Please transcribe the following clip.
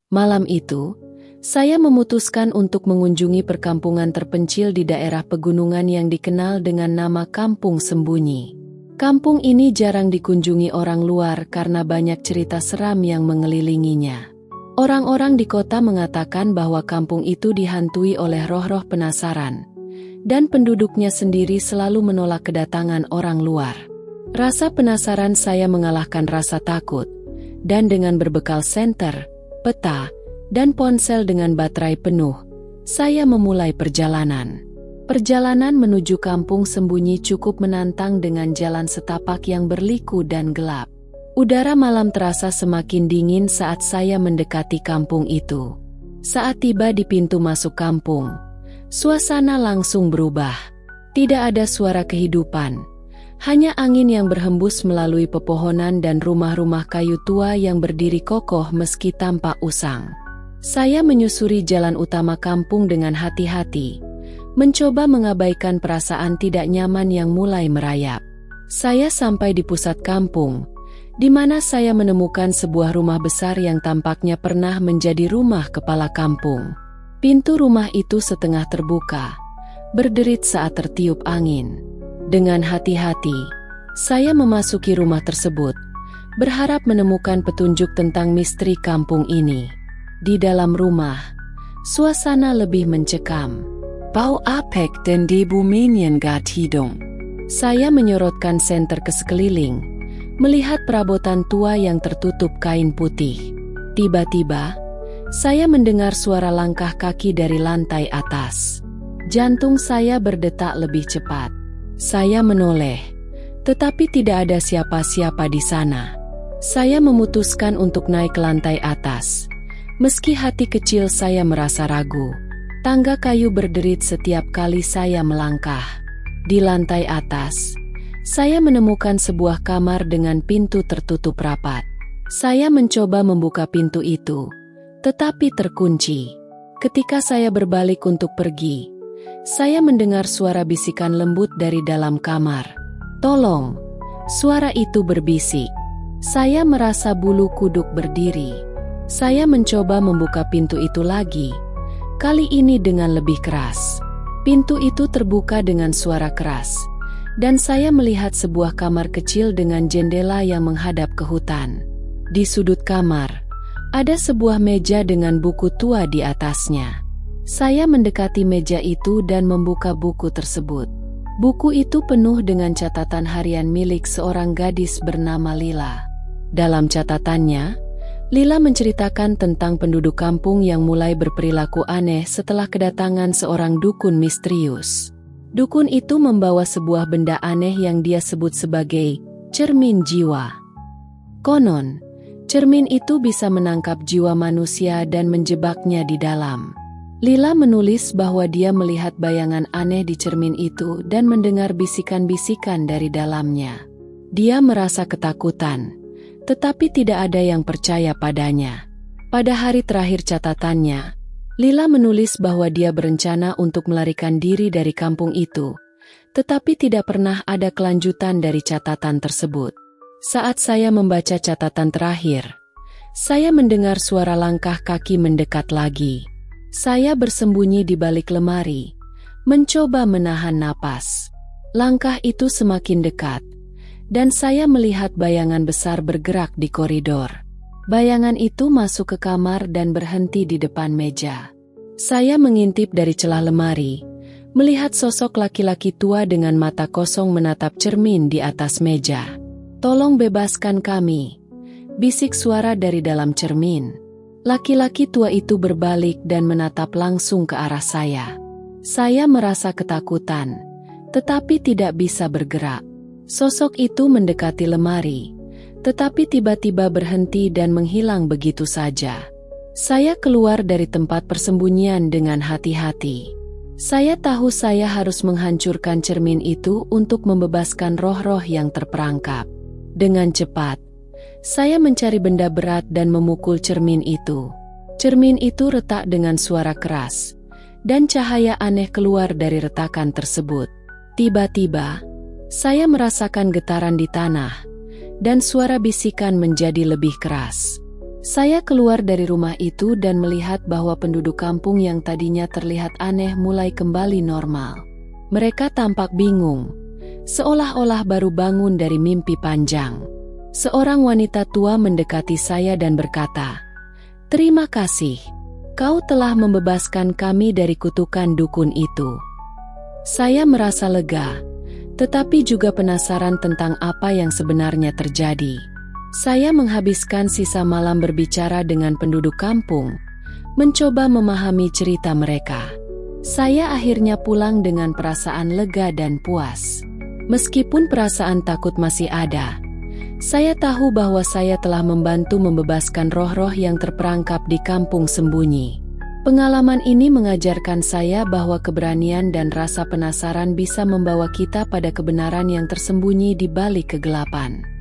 Malam itu, saya memutuskan untuk mengunjungi perkampungan terpencil di daerah pegunungan yang dikenal dengan nama Kampung Sembunyi. Kampung ini jarang dikunjungi orang luar karena banyak cerita seram yang mengelilinginya. Orang-orang di kota mengatakan bahwa kampung itu dihantui oleh roh-roh penasaran, dan penduduknya sendiri selalu menolak kedatangan orang luar. Rasa penasaran saya mengalahkan rasa takut, dan dengan berbekal senter, peta, dan ponsel dengan baterai penuh, saya memulai perjalanan. Perjalanan menuju Kampung Sembunyi cukup menantang dengan jalan setapak yang berliku dan gelap. Udara malam terasa semakin dingin saat saya mendekati kampung itu. Saat tiba di pintu masuk kampung, suasana langsung berubah. Tidak ada suara kehidupan. Hanya angin yang berhembus melalui pepohonan dan rumah-rumah kayu tua yang berdiri kokoh meski tampak usang. Saya menyusuri jalan utama kampung dengan hati-hati, mencoba mengabaikan perasaan tidak nyaman yang mulai merayap. Saya sampai di pusat kampung, di mana saya menemukan sebuah rumah besar yang tampaknya pernah menjadi rumah kepala kampung. Pintu rumah itu setengah terbuka, berderit saat tertiup angin. Dengan hati-hati, saya memasuki rumah tersebut, berharap menemukan petunjuk tentang misteri kampung ini. Di dalam rumah, suasana lebih mencekam. Bau apek dan debu menyengat hidung. Saya menyorotkan senter ke sekeliling, melihat perabotan tua yang tertutup kain putih. Tiba-tiba, saya mendengar suara langkah kaki dari lantai atas. Jantung saya berdetak lebih cepat. Saya menoleh, tetapi tidak ada siapa-siapa di sana. Saya memutuskan untuk naik ke lantai atas. Meski hati kecil saya merasa ragu. Tangga kayu berderit setiap kali saya melangkah. Di lantai atas, saya menemukan sebuah kamar dengan pintu tertutup rapat. Saya mencoba membuka pintu itu, tetapi terkunci. Ketika saya berbalik untuk pergi, saya mendengar suara bisikan lembut dari dalam kamar. "Tolong!" Suara itu berbisik. Saya merasa bulu kuduk berdiri. Saya mencoba membuka pintu itu lagi, kali ini dengan lebih keras. Pintu itu terbuka dengan suara keras, dan saya melihat sebuah kamar kecil dengan jendela yang menghadap ke hutan. Di sudut kamar, ada sebuah meja dengan buku tua di atasnya. Saya mendekati meja itu dan membuka buku tersebut. Buku itu penuh dengan catatan harian milik seorang gadis bernama Lila. Dalam catatannya, Lila menceritakan tentang penduduk kampung yang mulai berperilaku aneh setelah kedatangan seorang dukun misterius. Dukun itu membawa sebuah benda aneh yang dia sebut sebagai cermin jiwa. Konon, cermin itu bisa menangkap jiwa manusia dan menjebaknya di dalam. Lila menulis bahwa dia melihat bayangan aneh di cermin itu dan mendengar bisikan-bisikan dari dalamnya. Dia merasa ketakutan, tetapi tidak ada yang percaya padanya. Pada hari terakhir catatannya, Lila menulis bahwa dia berencana untuk melarikan diri dari kampung itu, tetapi tidak pernah ada kelanjutan dari catatan tersebut. Saat saya membaca catatan terakhir, saya mendengar suara langkah kaki mendekat lagi. Saya bersembunyi di balik lemari, mencoba menahan napas. Langkah itu semakin dekat, dan saya melihat bayangan besar bergerak di koridor. Bayangan itu masuk ke kamar dan berhenti di depan meja. Saya mengintip dari celah lemari, melihat sosok laki-laki tua dengan mata kosong menatap cermin di atas meja. "Tolong bebaskan kami," bisik suara dari dalam cermin. Laki-laki tua itu berbalik dan menatap langsung ke arah saya. Saya merasa ketakutan, tetapi tidak bisa bergerak. Sosok itu mendekati lemari, tetapi tiba-tiba berhenti dan menghilang begitu saja. Saya keluar dari tempat persembunyian dengan hati-hati. Saya tahu saya harus menghancurkan cermin itu untuk membebaskan roh-roh yang terperangkap. Dengan cepat, saya mencari benda berat dan memukul cermin itu. Cermin itu retak dengan suara keras, dan cahaya aneh keluar dari retakan tersebut. Tiba-tiba, saya merasakan getaran di tanah, dan suara bisikan menjadi lebih keras. Saya keluar dari rumah itu dan melihat bahwa penduduk kampung yang tadinya terlihat aneh mulai kembali normal. Mereka tampak bingung, seolah-olah baru bangun dari mimpi panjang. Seorang wanita tua mendekati saya dan berkata, "Terima kasih. Kau telah membebaskan kami dari kutukan dukun itu." Saya merasa lega, tetapi juga penasaran tentang apa yang sebenarnya terjadi. Saya menghabiskan sisa malam berbicara dengan penduduk kampung, mencoba memahami cerita mereka. Saya akhirnya pulang dengan perasaan lega dan puas. Meskipun perasaan takut masih ada, saya tahu bahwa saya telah membantu membebaskan roh-roh yang terperangkap di kampung sembunyi. Pengalaman ini mengajarkan saya bahwa keberanian dan rasa penasaran bisa membawa kita pada kebenaran yang tersembunyi di balik kegelapan.